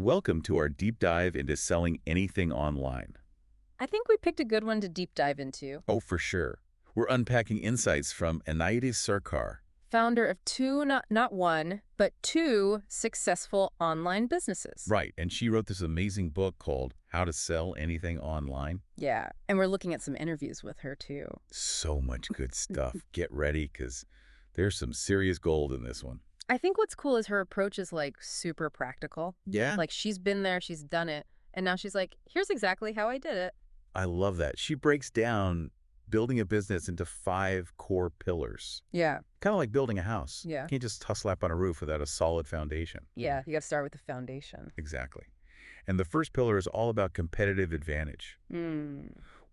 Welcome to our deep dive into selling anything online. I think we picked a good one to deep dive into. Oh, for sure. We're unpacking insights from Anaides Sarkar. Founder of two, not one, but two successful online businesses. Right, and she wrote this amazing book called How to Sell Anything Online. Yeah, and we're looking at some interviews with her too. So much good stuff. Get ready, because there's some serious gold in this one. I think what's cool is her approach is like super practical. Yeah? Like she's been there, she's done it, and now she's like, here's exactly how I did it. I love that. She breaks down building a business into 5 core pillars. Yeah. Kind of like building a house. Yeah. You can't just tussle up on a roof without a solid foundation. Yeah, you got to start with the foundation. Exactly. And the first pillar is all about competitive advantage.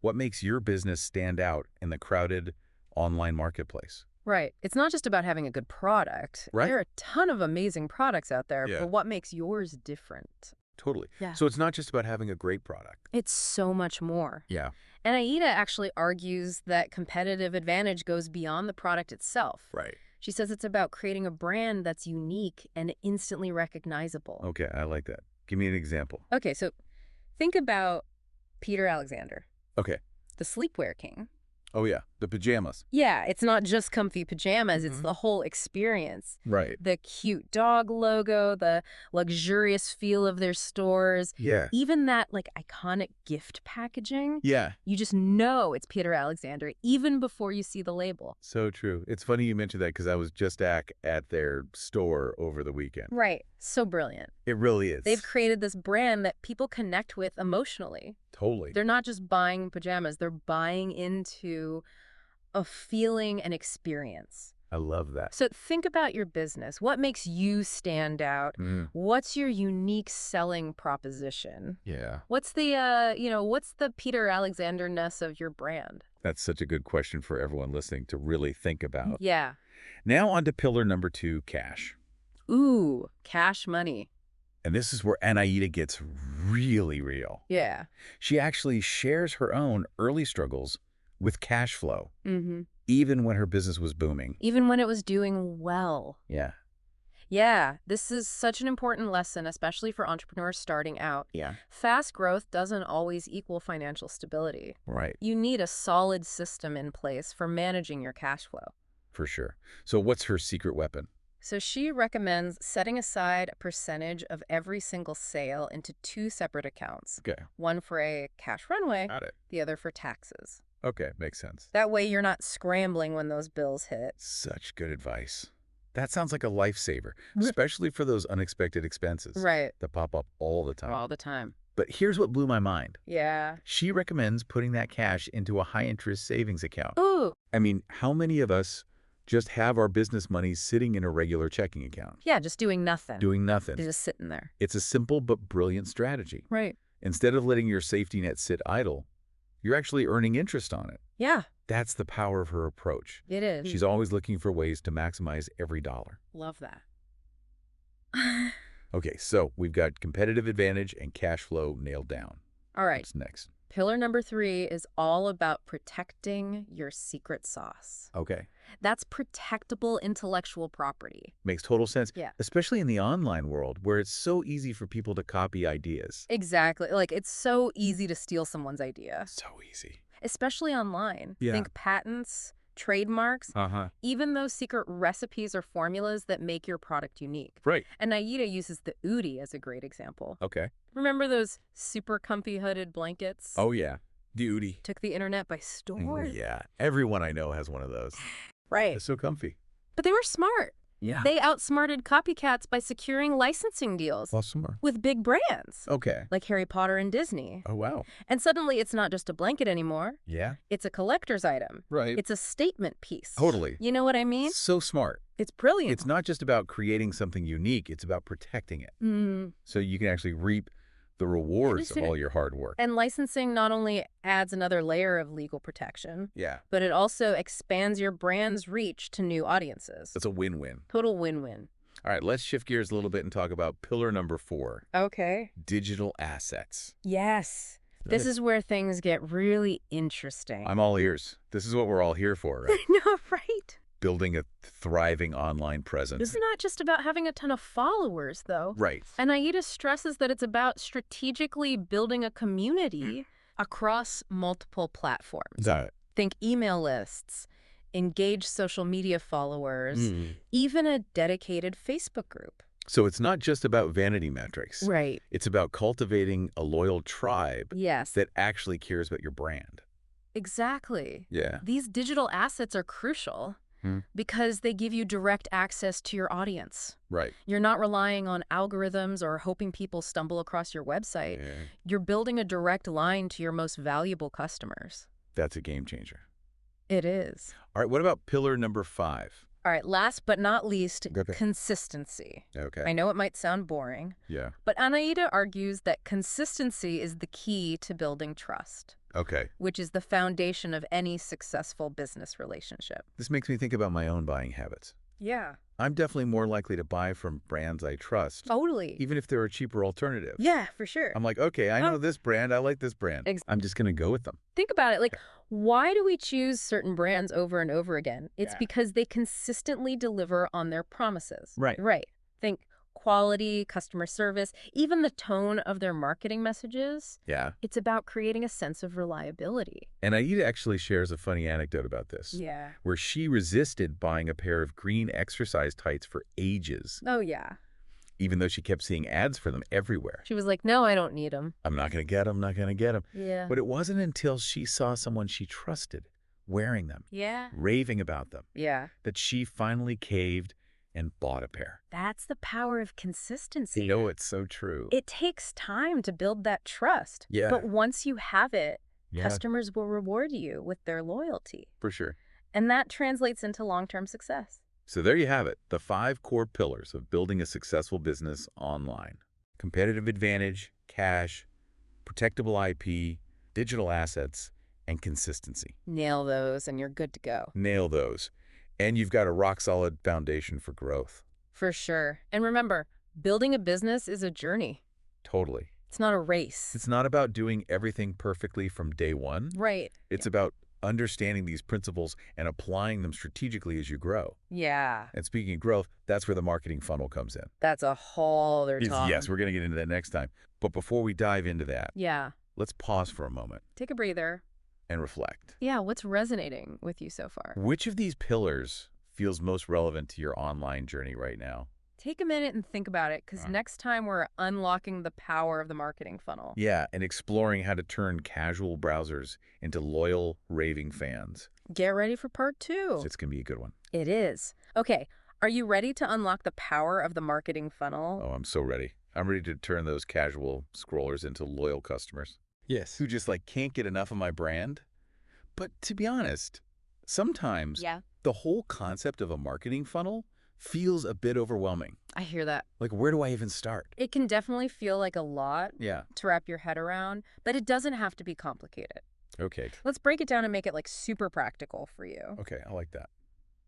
What makes your business stand out in the crowded online marketplace? Right. It's not just about having a good product. Right. There are a ton of amazing products out there, Yeah. but what makes yours different? Totally. Yeah. So it's not just about having a great product. It's so much more. Yeah. And Aida actually argues that competitive advantage goes beyond the product itself. Right. She says it's about creating a brand that's unique and instantly recognizable. Okay, I like that. Give me an example. Okay, so think about Peter Alexander, Okay. the sleepwear king. Oh, yeah. The pajamas. Yeah, it's not just comfy pajamas, it's the whole experience. Right. The cute dog logo, the luxurious feel of their stores, Yeah. even that like iconic gift packaging. Yeah. You just know it's Peter Alexander even before you see the label. So true. It's funny you mentioned that because I was just at their store over the weekend. Right. So brilliant. It really is. They've created this brand that people connect with emotionally. Totally. They're not just buying pajamas, they're buying into a feeling and experience. I love that. So think about your business. What makes you stand out? What's your unique selling proposition? Yeah. What's the, what's the Peter Alexander-ness of your brand? That's such a good question for everyone listening to really think about. Yeah. Now on to pillar number 2, cash. Ooh, cash money. And this is where Anaida gets really real. Yeah. She actually shares her own early struggles with cash flow, Mm-hmm. even when her business was booming. Even when it was doing well. Yeah. Yeah, this is such an important lesson, especially for entrepreneurs starting out. Yeah. Fast growth doesn't always equal financial stability. Right. You need a solid system in place for managing your cash flow. For sure. So what's her secret weapon? So she recommends setting aside a percentage of every single sale into 2 separate accounts. Okay. One for a cash runway, Got it. the other for taxes. Okay. Makes sense. That way you're not scrambling when those bills hit. Such good advice. That sounds like a lifesaver, especially for those unexpected expenses Right. that pop up all the time. All the time. But here's what blew my mind. Yeah. She recommends putting that cash into a high-interest savings account. Ooh. I mean, how many of us just have our business money sitting in a regular checking account, Yeah, just doing nothing. doing nothing? They're just sitting there. It's a simple but brilliant strategy. Right. Instead of letting your safety net sit idle, you're actually earning interest on it. Yeah, That's the power of her approach. it is. She's always looking for ways to maximize every dollar. Love that. Okay, so we've got competitive advantage and cash flow nailed down. All right. What's next? Pillar number 3 is all about protecting your secret sauce. Okay, That's protectable intellectual property. makes total sense. Yeah. Especially in the online world where it's so easy for people to copy ideas. Exactly. Like, it's so easy to steal someone's idea, So easy. especially online. Yeah. Think patents, trademarks, Uh-huh. even those secret recipes or formulas that make your product unique. Right. And Aida uses the Udi as a great example. Okay. Remember those super comfy hooded blankets? Oh, yeah. The Udi. Took the internet by storm. Yeah. Everyone I know has one of those. Right. It's so comfy. But they were smart. Yeah. They outsmarted copycats by securing licensing deals Awesome. with big brands Okay. like Harry Potter and Disney. Oh, wow. And suddenly it's not just a blanket anymore. Yeah. It's a collector's item. Right. It's a statement piece. Totally. You know what I mean? So smart. It's brilliant. It's not just about creating something unique. It's about protecting it. So you can actually reap the rewards of all your hard work. And licensing not only adds another layer of legal protection, Yeah. but it also expands your brand's reach to new audiences. That's a win-win. Total win-win. All right, let's shift gears a little bit and talk about pillar number 4, Okay. digital assets. Yes. This is where things get really interesting. I'm all ears. This is what we're all here for, right? I know, right? building a thriving online presence. It's not just about having a ton of followers, though. Right. And Aida stresses that it's about strategically building a community across multiple platforms. Got it. Think email lists, engaged social media followers, even a dedicated Facebook group. So it's not just about vanity metrics. Right. It's about cultivating a loyal tribe Yes. that actually cares about your brand. Exactly. Yeah. These digital assets are crucial because they give you direct access to your audience. Right. You're not relying on algorithms or hoping people stumble across your website. Yeah. You're building a direct line to your most valuable customers. That's a game changer. It is. All right, what about pillar number 5? All right, last but not least, Okay. consistency. Okay. I know it might sound boring, Yeah. but Anaida argues that consistency is the key to building trust, Okay. which is the foundation of any successful business relationship. This makes me think about my own buying habits. Yeah. I'm definitely more likely to buy from brands I trust, Totally. even if they're a cheaper alternative. Yeah, for sure. I'm like, okay, I know this brand. I like this brand. I'm just going to go with them. Think about it. Like, why do we choose certain brands over and over again? It's because they consistently deliver on their promises. Right. Right. Think quality, customer service, even the tone of their marketing messages. Yeah. It's about creating a sense of reliability. And Aida actually shares a funny anecdote about this. Yeah. Where she resisted buying a pair of green exercise tights for ages, Oh, yeah. even though she kept seeing ads for them everywhere. She was like, no, I don't need them. I'm not going to get them, not going to get them. Yeah. But it wasn't until she saw someone she trusted wearing them, Yeah. raving about them, Yeah. that she finally caved and bought a pair. That's the power of consistency. You know, it's so true. It takes time to build that trust. Yeah. But once you have it, Yeah, customers will reward you with their loyalty. for sure. And that translates into long-term success. So there you have it, the 5 core pillars of building a successful business online. Competitive advantage, cash, protectable IP, digital assets, and consistency. Nail those and you're good to go. Nail those. And you've got a rock-solid foundation for growth. For sure. And remember, building a business is a journey. Totally. It's not a race. It's not about doing everything perfectly from day one. Right. It's about understanding these principles and applying them strategically as you grow. Yeah. And speaking of growth, that's where the marketing funnel comes in. That's a whole other talk. Yes, we're going to get into that next time. But before we dive into that, Yeah. let's pause for a moment Take a breather. and reflect. Yeah, what's resonating with you so far? Which of these pillars feels most relevant to your online journey right now? Take a minute and think about it, because next time we're unlocking the power of the marketing funnel. Yeah, and exploring how to turn casual browsers into loyal, raving fans. Get ready for part 2. So it's going to be a good one. It is. Okay, are you ready to unlock the power of the marketing funnel? Oh, I'm so ready. I'm ready to turn those casual scrollers into loyal customers Yes. who just can't get enough of my brand. But to be honest, sometimes Yeah, the whole concept of a marketing funnel feels a bit overwhelming. I hear that. Like, where do I even start? It can definitely feel like a lot Yeah. to wrap your head around, but it doesn't have to be complicated. Okay. Let's break it down and make it super practical for you. Okay, I like that.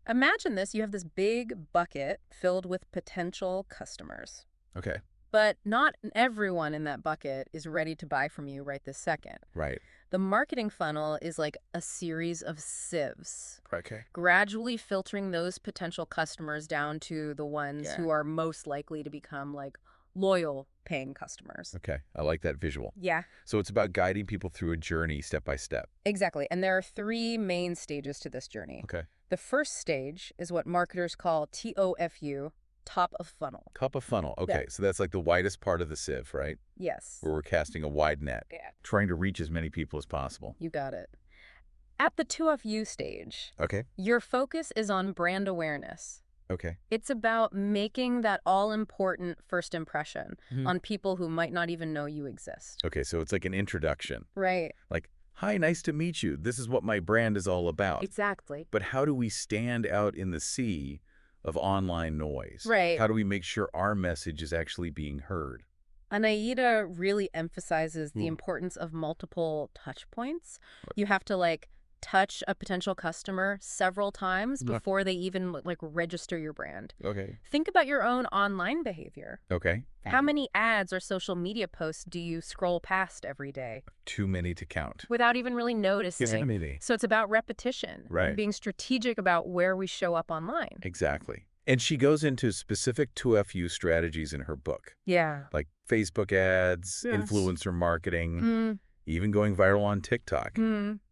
Imagine this, you have this big bucket filled with potential customers. Okay. But not everyone in that bucket is ready to buy from you right this second. Right. The marketing funnel is like a series of sieves, Okay. gradually filtering those potential customers down to the ones who are most likely to become loyal paying customers. Okay. I like that visual. Yeah, So it's about guiding people through a journey step by step. exactly. And there are 3 main stages to this journey. Okay. The first stage is what marketers call TOFU, top of funnel. Cup of funnel. Okay. So that's the widest part of the sieve, right? Yes. Where we're casting a wide net, Yeah, trying to reach as many people as possible. you got it. At the 2FU stage, Okay. your focus is on brand awareness. Okay. It's about making that all-important first impression Mhm. on people who might not even know you exist. Okay. So it's like an introduction. Right. Like, hi, nice to meet you. This is what my brand is all about. Exactly. But how do we stand out in the sea of online noise? Right. How do we make sure our message is actually being heard? Anaida really emphasizes the importance of multiple touch points. You have to touch a potential customer several times Yeah. before they even like register your brand. Okay. Think about your own online behavior. Okay. How many ads or social media posts do you scroll past every day Too many to count. without even really noticing? Many. So it's about repetition Right. and being strategic about where we show up online. Exactly. And she goes into specific 2FU strategies in her book, Yeah. like Facebook ads, Yes. influencer marketing, Mm, even going viral on TikTok.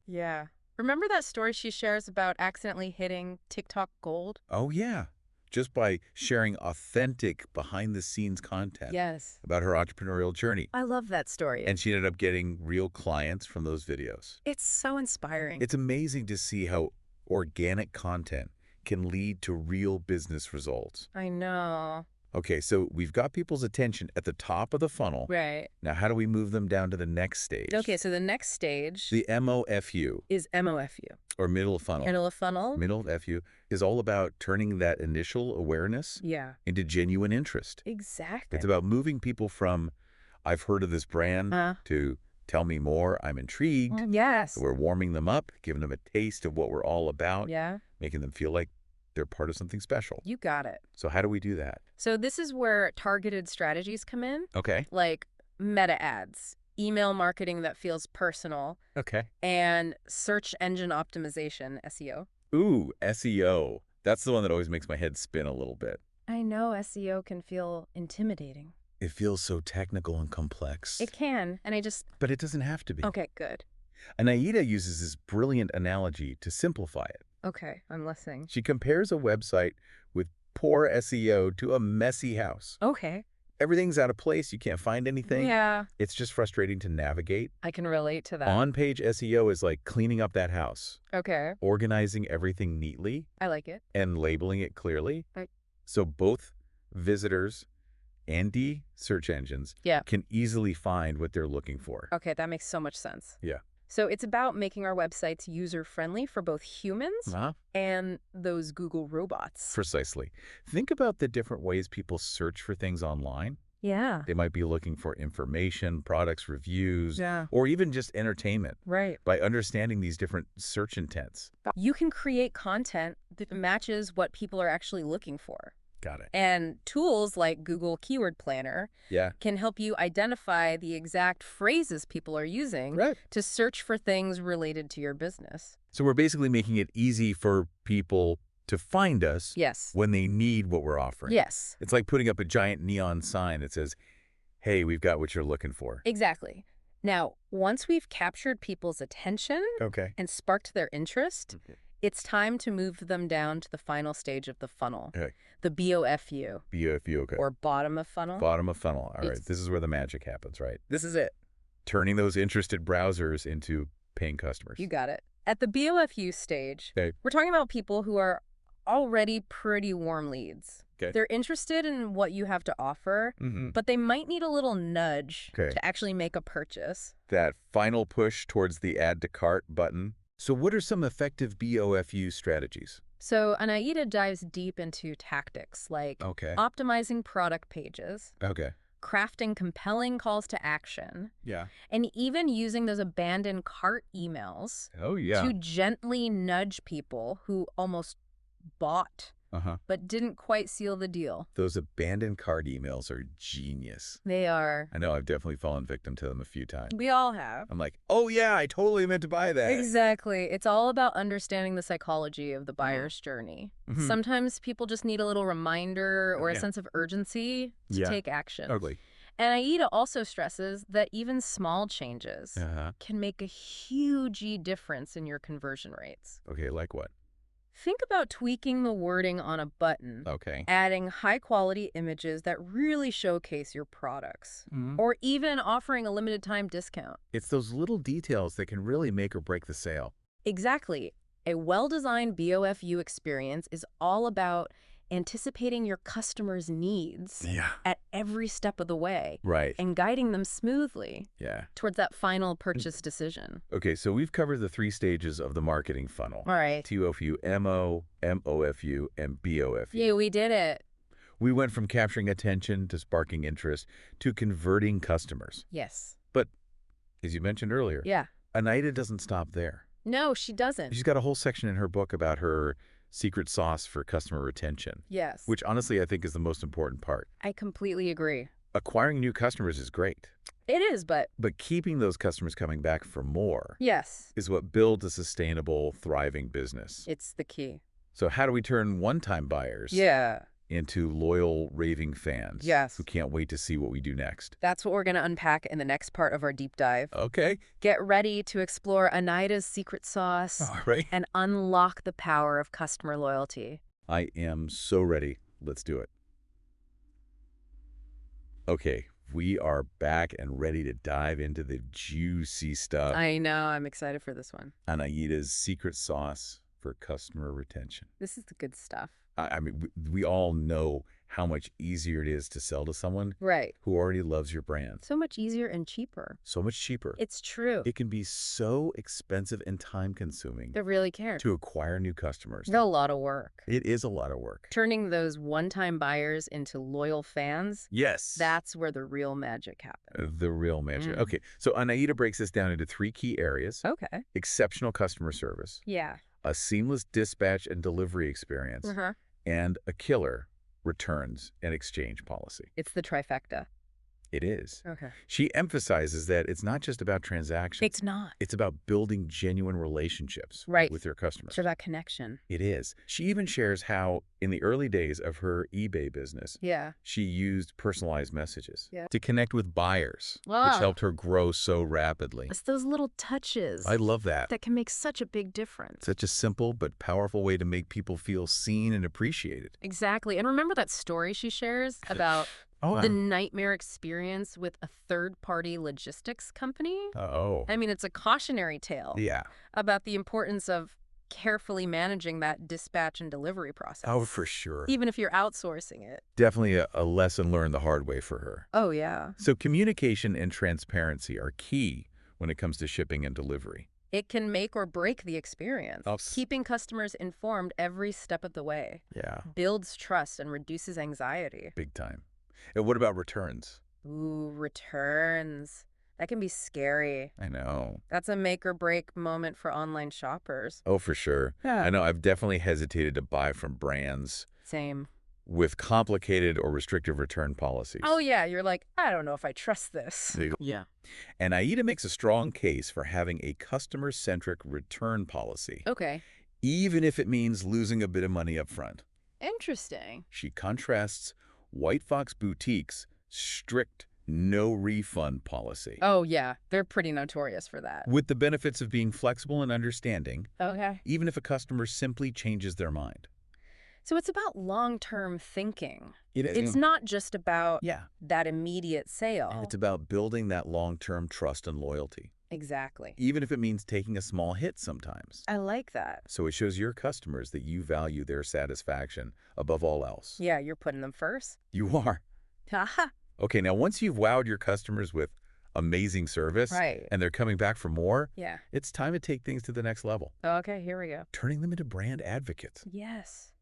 yeah. Remember that story she shares about accidentally hitting TikTok gold? Oh, yeah. Just by sharing authentic behind-the-scenes content Yes. about her entrepreneurial journey. I love that story. And she ended up getting real clients from those videos. It's so inspiring. It's amazing to see how organic content can lead to real business results. I know. Okay, so we've got people's attention at the top of the funnel. Right. Now, how do we move them down to the next stage? Okay, so the next stage The MOFU, is MOFU. or middle of funnel. Middle of funnel? Middle of FU is all about turning that initial awareness Yeah. into genuine interest. Exactly. It's about moving people from, I've heard of this brand, Uh, to tell me more, I'm intrigued. yes. We're warming them up, giving them a taste of what we're all about, Yeah, making them feel like they're part of something special. you got it. So how do we do that? So this is where targeted strategies come in, Okay. like meta ads, email marketing that feels personal, Okay. and search engine optimization, SEO. Ooh, SEO. That's the one that always makes my head spin a little bit. I know SEO can feel intimidating. It feels so technical and complex. It can, and But it doesn't have to be. Okay, good. And Aida uses this brilliant analogy to simplify it. Okay, I'm listening. She compares a website with poor SEO to a messy house. Okay. Everything's out of place. You can't find anything. Yeah, It's just frustrating to navigate. I can relate to that. On-page SEO is like cleaning up that house, Okay, organizing everything neatly, I like it. and labeling it clearly. Right. So both visitors and the search engines Yeah. can easily find what they're looking for. Okay, that makes so much sense. Yeah. So it's about making our websites user-friendly for both humans Uh-huh. and those Google robots. Precisely. Think about the different ways people search for things online. Yeah. They might be looking for information, products, reviews, Yeah. or even just entertainment. Right. By understanding these different search intents. You can create content that matches what people are actually looking for. Got it. And tools like Google Keyword Planner Yeah. can help you identify the exact phrases people are using Right. to search for things related to your business. So we're basically making it easy for people to find us Yes. when they need what we're offering. Yes. It's like putting up a giant neon sign that says, hey, we've got what you're looking for. Exactly. Now, once we've captured people's attention Okay. and sparked their interest, it's time to move them down to the final stage of the funnel, Okay. the BOFU, BOFU, okay. or bottom of funnel. Bottom of funnel. All right. It's- This is where the magic happens, right? This is it. Turning those interested browsers into paying customers. You got it. At the BOFU stage, Okay. we're talking about people who are already pretty warm leads. Okay. They're interested in what you have to offer, Mm-hmm. but they might need a little nudge Okay. to actually make a purchase. That final push towards the add to cart button. So what are some effective BOFU strategies? So Anaida dives deep into tactics like Okay. optimizing product pages, Okay. crafting compelling calls to action, Yeah. and even using those abandoned cart emails Oh, yeah. to gently nudge people who almost bought Uh-huh. but didn't quite seal the deal. Those abandoned cart emails are genius. They are. I know I've definitely fallen victim to them a few times. We all have. I'm like, oh, yeah, I totally meant to buy that. Exactly. It's all about understanding the psychology of the buyer's journey. Mhm. Sometimes people just need a little reminder or a Yeah. sense of urgency to Yeah. take action. Ugly. And Aida also stresses that even small changes Uh-huh. can make a huge difference in your conversion rates. Okay, like what? Think about tweaking the wording on a button, Okay. adding high-quality images that really showcase your products, Mhm. or even offering a limited-time discount. It's those little details that can really make or break the sale. Exactly. A well-designed BOFU experience is all about anticipating your customers' needs Yeah. at every step of the way Right. and guiding them smoothly Yeah. towards that final purchase decision. Okay, so we've covered the 3 stages of the marketing funnel. All right. TOFU, MO, MOFU, and BOFU. Yeah, we did it. We went from capturing attention to sparking interest to converting customers. Yes. But, as you mentioned earlier, Yeah. Anaida doesn't stop there. No, she doesn't. She's got a whole section in her book about her secret sauce for customer retention, Yes. which honestly I think is the most important part. I completely agree. Acquiring new customers is great, It is, but but keeping those customers coming back for more yes, is what builds a sustainable, thriving business. it's the key. So how do we turn one-time buyers Yeah. into loyal, raving fans Yes. who can't wait to see what we do next? That's what we're going to unpack in the next part of our deep dive. Okay. Get ready to explore Anaida's secret sauce All right. and unlock the power of customer loyalty. I am so ready. Let's do it. Okay, we are back and ready to dive into the juicy stuff. I know. I'm excited for this one. Anaida's secret sauce for customer retention. This is the good stuff. I mean, we all know how much easier it is to sell to someone Right. who already loves your brand. So much easier and cheaper. So much cheaper. It's true. It can be so expensive and time-consuming They really care. to acquire new customers. It's a lot of work. It is a lot of work. Turning those one-time buyers into loyal fans, Yes. that's where the real magic happens. The real magic. Mm. Okay, so Anaida breaks this down into 3 key areas. Okay. Exceptional customer service, Yeah. a seamless dispatch and delivery experience, Uh-huh. and a killer returns and exchange policy. It's the trifecta. It is. Okay. She emphasizes that it's not just about transactions. It's not. It's about building genuine relationships Right. with your customers. So that connection. It is. She even shares how, in the early days of her eBay business, Yeah. she used personalized messages Yeah. to connect with buyers, Ah. which helped her grow so rapidly. It's those little touches I love that. that can make such a big difference. Such a simple but powerful way to make people feel seen and appreciated. Exactly. And remember that story she shares about Oh, the nightmare experience with a third-party logistics company? oh. I mean, it's a cautionary tale Yeah. about the importance of carefully managing that dispatch and delivery process. Oh, for sure. Even if you're outsourcing it. Definitely a lesson learned the hard way for her. Oh, yeah. So communication and transparency are key when it comes to shipping and delivery. It can make or break the experience. Oh. Keeping customers informed every step of the way Yeah. builds trust and reduces anxiety. Big time. And what about returns? Ooh, returns. That can be scary. I know. That's a make or break moment for online shoppers. Oh, for sure. Yeah. I know I've definitely hesitated to buy from brands Same. with complicated or restrictive return policies. Oh, yeah. You're like, I don't know if I trust this. There you go. Yeah. And Aida makes a strong case for having a customer-centric return policy, Okay. even if it means losing a bit of money up front. Interesting. She contrasts White Fox Boutique's strict no-refund policy Oh, yeah. They're pretty notorious for that. with the benefits of being flexible and understanding, Okay. even if a customer simply changes their mind. So it's about long-term thinking. It It's not just about Yeah. that immediate sale. It's about building that long-term trust and loyalty, Exactly. even if it means taking a small hit sometimes. I like that. So it shows your customers that you value their satisfaction above all else. Yeah, you're putting them first. You are. Haha. Okay, now once you've wowed your customers with amazing service Right. and they're coming back for more, Yeah. it's time to take things to the next level, Okay, here we go. turning them into brand advocates. Yes.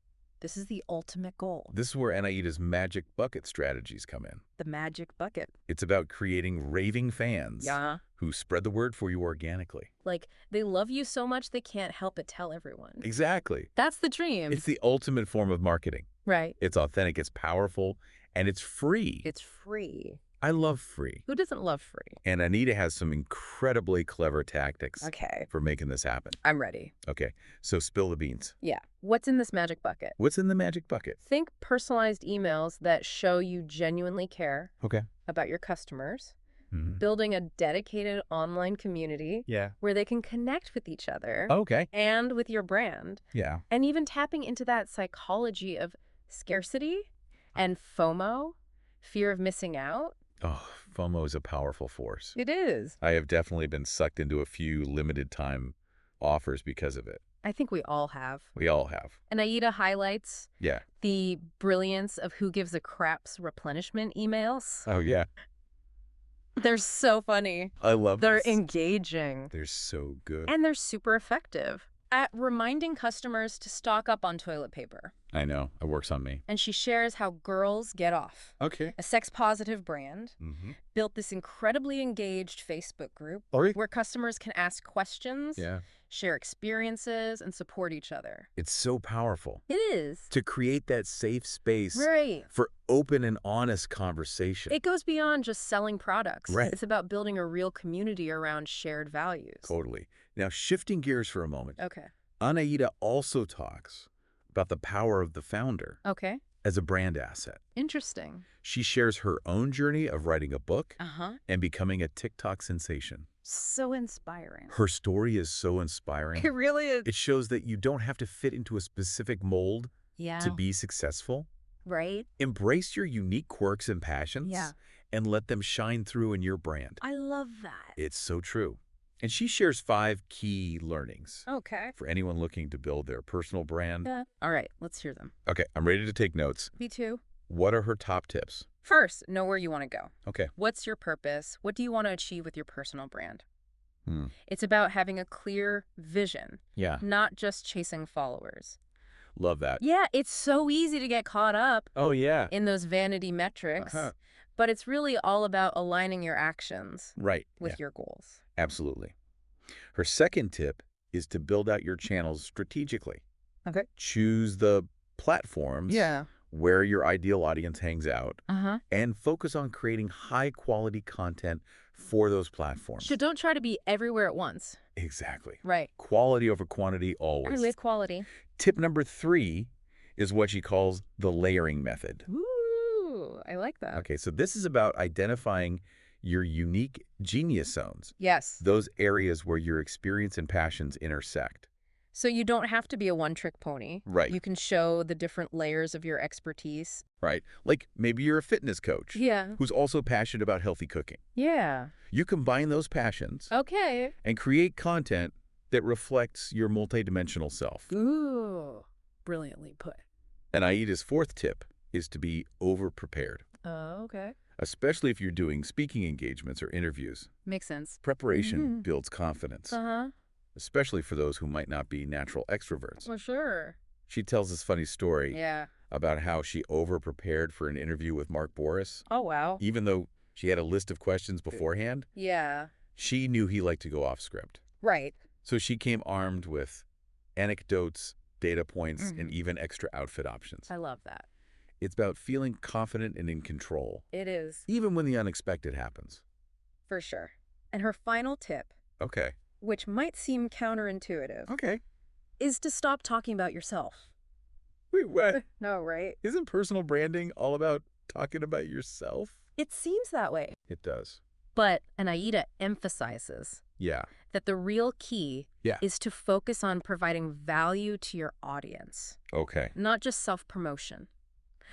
This is the ultimate goal. This is where Anaida's magic bucket strategies come in. The magic bucket. It's about creating raving fans Yeah. who spread the word for you organically. Like, they love you so much they can't help but tell everyone. Exactly. That's the dream. It's the ultimate form of marketing. Right. It's authentic, it's powerful, and it's free. It's free. I love free. Who doesn't love free? And Anaida has some incredibly clever tactics Okay. for making this happen. I'm ready. Okay, so spill the beans. Yeah. What's in this magic bucket? What's in the magic bucket? Think personalized emails that show you genuinely care Okay. about your customers, Mhm. building a dedicated online community Yeah. where they can connect with each other Okay. and with your brand, Yeah. and even tapping into that psychology of scarcity and FOMO, fear of missing out. Oh, FOMO is a powerful force. It is. I have definitely been sucked into a few limited time offers because of it. I think we all have. We all have. And Aida highlights Yeah. the brilliance of who gives a crap's replenishment emails. Oh, yeah. They're so funny. I love They're this. engaging. They're so good. And they're super effective at reminding customers to stock up on toilet paper. I know. It works on me. And she shares how Girls Get Off, Okay. a sex-positive brand, Mm-hmm. built this incredibly engaged Facebook group Oh, where customers can ask questions, yeah. share experiences, and support each other. It's so powerful It is. to create that safe space Right. for open and honest conversation. It goes beyond just selling products. Right. It's about building a real community around shared values. Totally. Now, shifting gears for a moment, Okay. Anaida also talks about the power of the founder Okay. as a brand asset. Interesting. She shares her own journey of writing a book Uh-huh. and becoming a TikTok sensation. So inspiring. Her story is so inspiring. It really is. It shows that you don't have to fit into a specific mold Yeah. to be successful. Right? Embrace your unique quirks and passions Yeah. and let them shine through in your brand. I love that. It's so true. And she shares 5 key learnings Okay. for anyone looking to build their personal brand. Yeah. All right, let's hear them. Okay, I'm ready to take notes. Me too. What are her top tips? First, know where you want to go. Okay. What's your purpose? What do you want to achieve with your personal brand? Hmm. It's about having a clear vision, Yeah, not just chasing followers. love that. Yeah, it's so easy to get caught up Oh, yeah. in those vanity metrics, Uh-huh. but it's really all about aligning your actions Right. with Yeah, your goals. absolutely. Her second tip is to build out your channels strategically. Okay. Choose the platforms where your ideal audience hangs out Uh-huh. and focus on creating high-quality content for those platforms. So don't try to be everywhere at once. Exactly. Right. Quality over quantity always. With quality. Tip number 3 is what she calls the layering method. Ooh, I like that. Okay, so this is about identifying your unique genius zones, Yes. those areas where your experience and passions intersect. So you don't have to be a one-trick pony. Right. You can show the different layers of your expertise. Right? Like maybe you're a fitness coach Yeah. who's also passionate about healthy cooking. Yeah. You combine those passions Okay. and create content that reflects your multidimensional self. Ooh, brilliantly put. And Aida's 4th tip is to be over-prepared, Oh, okay. especially if you're doing speaking engagements or interviews. Makes sense. Preparation builds confidence, Uh-huh. especially for those who might not be natural extroverts. For sure. She tells this funny story Yeah. about how she over-prepared for an interview with Mark Boris. Oh, wow. Even though she had a list of questions beforehand, Yeah. she knew he liked to go off script. Right. So she came armed with anecdotes, data points, and even extra outfit options. I love that. It's about feeling confident and in control, It is. even when the unexpected happens. For sure. And her final tip, Okay. which might seem counterintuitive, Okay. is to stop talking about yourself. Wait, what? No, right? Isn't personal branding all about talking about yourself? It seems that way. It does. But Anaida emphasizes Yeah. that the real key Yeah. is to focus on providing value to your audience, Okay. not just self-promotion.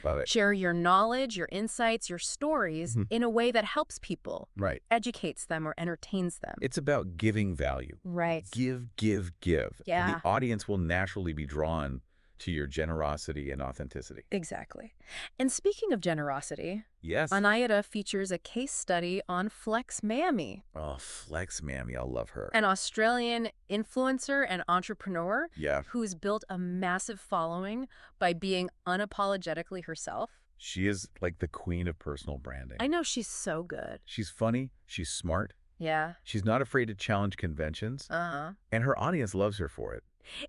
Love it. Share your knowledge, your insights, your stories in a way that helps people, Right. educates them, or entertains them. It's about giving value. Right. Give, give, give. And Yeah. the audience will naturally be drawn to your generosity and authenticity. Exactly. And speaking of generosity, Yes. Anaida features a case study on Flex Mammy, Oh, Flex Mammy. I love her. an Australian influencer and entrepreneur Yeah. who's built a massive following by being unapologetically herself. She is like the queen of personal branding. I know she's so good. She's funny. She's smart. Yeah. She's not afraid to challenge conventions. Uh-huh. And her audience loves her for it.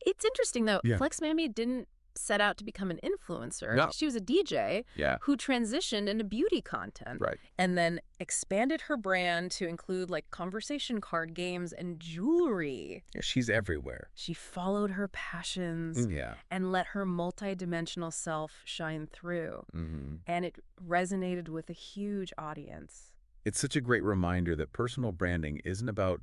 It's interesting, though. Yeah. Flex Mammy didn't set out to become an influencer. No. She was a DJ Yeah. who transitioned into beauty content. Right. And then expanded her brand to include like conversation card games and jewelry. Yeah, she's everywhere. She followed her passions Yeah. and let her multidimensional self shine through. And it resonated with a huge audience. It's such a great reminder that personal branding isn't about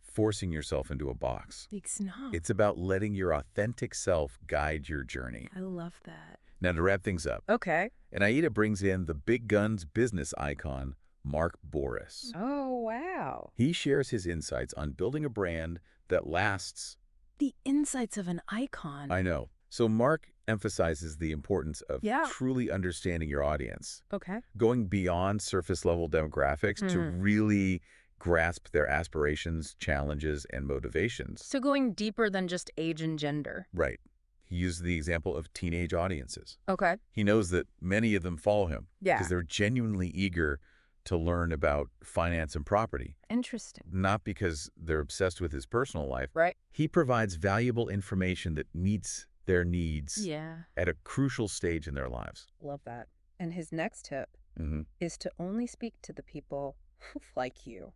forcing yourself into a box. It's not. It's about letting your authentic self guide your journey. I love that. Now, to wrap things up, Okay. Anaida brings in the big guns business icon, Mark Boris. Oh, wow. He shares his insights on building a brand that lasts. The insights of an icon. I know. So Mark emphasizes the importance of Yeah. truly understanding your audience, Okay. going beyond surface-level demographics to really grasp their aspirations, challenges, and motivations. So going deeper than just age and gender. Right. He uses the example of teenage audiences. Okay. He knows that many of them follow him Yeah. because they're genuinely eager to learn about finance and property, Interesting. not because they're obsessed with his personal life. Right. He provides valuable information that meets their needs Yeah. at a crucial stage in their lives. Love that. And his next tip Mm-hmm. is to only speak to the people like you.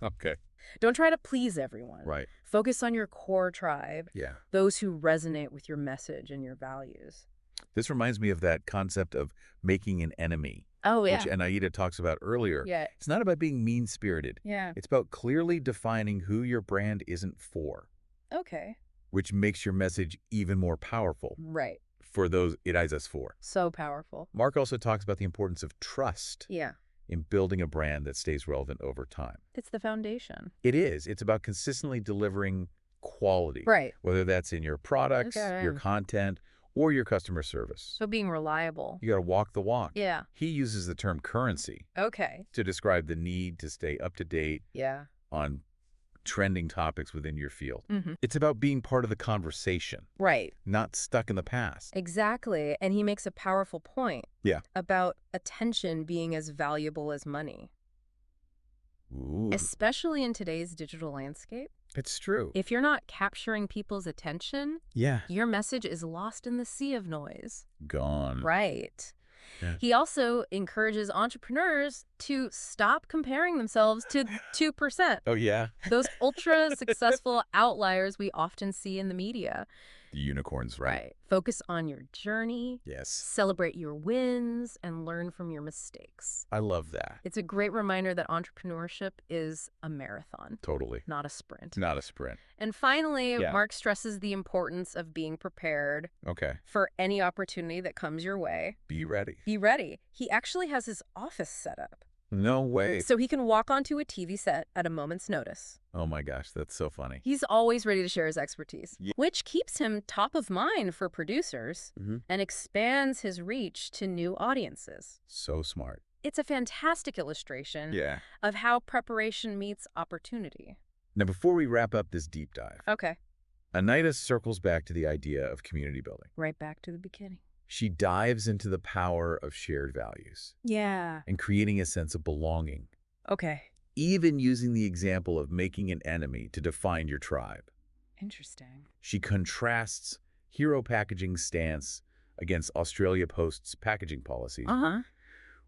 Okay. Don't try to please everyone. Right. Focus on your core tribe, Yeah. those who resonate with your message and your values. This reminds me of that concept of making an enemy, Oh, which Anaïda talks about earlier. Yeah. It's not about being mean-spirited. Yeah. It's about clearly defining who your brand isn't for, Okay. which makes your message even more powerful Right. for those it is for. So powerful. Mark also talks about the importance of trust Yeah. in building a brand that stays relevant over time. It's the foundation. It is. It's about consistently delivering quality, Right. whether that's in your products, Okay. your content, or your customer service. So being reliable. You got to walk the walk. Yeah. He uses the term currency Okay. to describe the need to stay up to date Yeah. on trending topics within your field. Mm-hmm. It's about being part of the conversation, Right. not stuck in the past. Exactly. And he makes a powerful point. Yeah. About attention being as valuable as money, Ooh, especially in today's digital landscape. it's true. If you're not capturing people's attention, Yeah. your message is lost in the sea of noise. Gone. Right. Yeah. He also encourages entrepreneurs to stop comparing themselves to 2%, Oh, yeah. those ultra successful outliers we often see in the media. The unicorns, right? Focus on your journey, Yes. celebrate your wins, and learn from your mistakes. I love that. It's a great reminder that entrepreneurship is a marathon, Totally. not a sprint. Not a sprint. And finally, Yeah. Mark stresses the importance of being prepared Okay. for any opportunity that comes your way. Be ready. Be ready. He actually has his office set up, No way. so he can walk onto a TV set at a moment's notice. Oh, my gosh. That's so funny. He's always ready to share his expertise, Yeah. which keeps him top of mind for producers Mhm. and expands his reach to new audiences. So smart. It's a fantastic illustration Yeah. of how preparation meets opportunity. Now, before we wrap up this deep dive, Okay, Anaïda circles back to the idea of community building. right back to the beginning. She dives into the power of shared values Yeah. and creating a sense of belonging, Okay. even using the example of making an enemy to define your tribe. Interesting. She contrasts Hero Packaging's stance against Australia Post's packaging policies Uh-huh.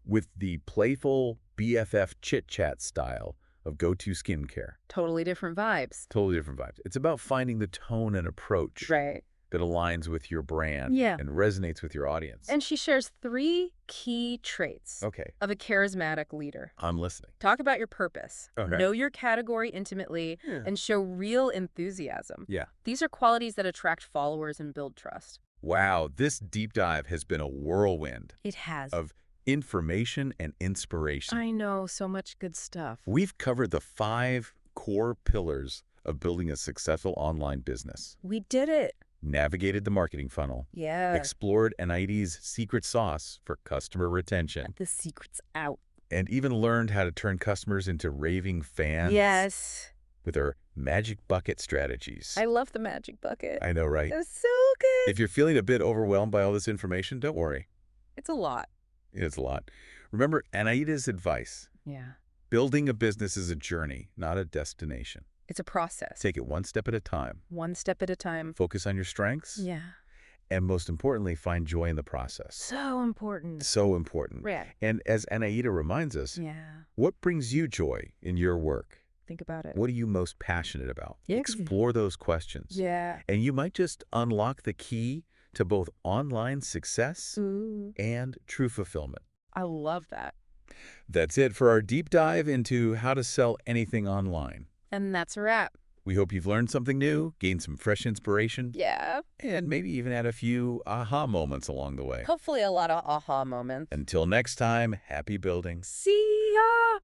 with the playful BFF chit-chat style of Go-To Skincare. Totally different vibes. Totally different vibes. It's about finding the tone and approach Right. that aligns with your brand Yeah. and resonates with your audience. And she shares 3 key traits Okay, of a charismatic leader. I'm listening. Talk about your purpose. Okay. Know your category intimately Yeah. and show real enthusiasm. Yeah. These are qualities that attract followers and build trust. Wow, this deep dive has been a whirlwind It has. of information and inspiration. I know, so much good stuff. We've covered the 5 core pillars of building a successful online business, We did it. navigated the marketing funnel, Yeah. explored Anaïda's secret sauce for customer retention, The secret's out. and even learned how to turn customers into raving fans Yes. with her magic bucket strategies. I love the magic bucket. I know, right? It's so good. If you're feeling a bit overwhelmed by all this information, don't worry. It's a lot. It's a lot. Remember Anaïda's advice. Yeah. Building a business is a journey, not a destination. It's a process. Take it one step at a time. One step at a time. Focus on your strengths. Yeah. And most importantly, find joy in the process. So important. So important. Yeah. And as Anaïda reminds us, Yeah. what brings you joy in your work? Think about it. What are you most passionate about? Yeah, 'cause- Explore those questions. Yeah. And you might just unlock the key to both online success Ooh. and true fulfillment. I love that. That's it for our deep dive into how to sell anything online. And that's a wrap. We hope you've learned something new, gained some fresh inspiration, Yeah. and maybe even had a few aha moments along the way. Hopefully a lot of aha moments. Until next time, happy building. See ya!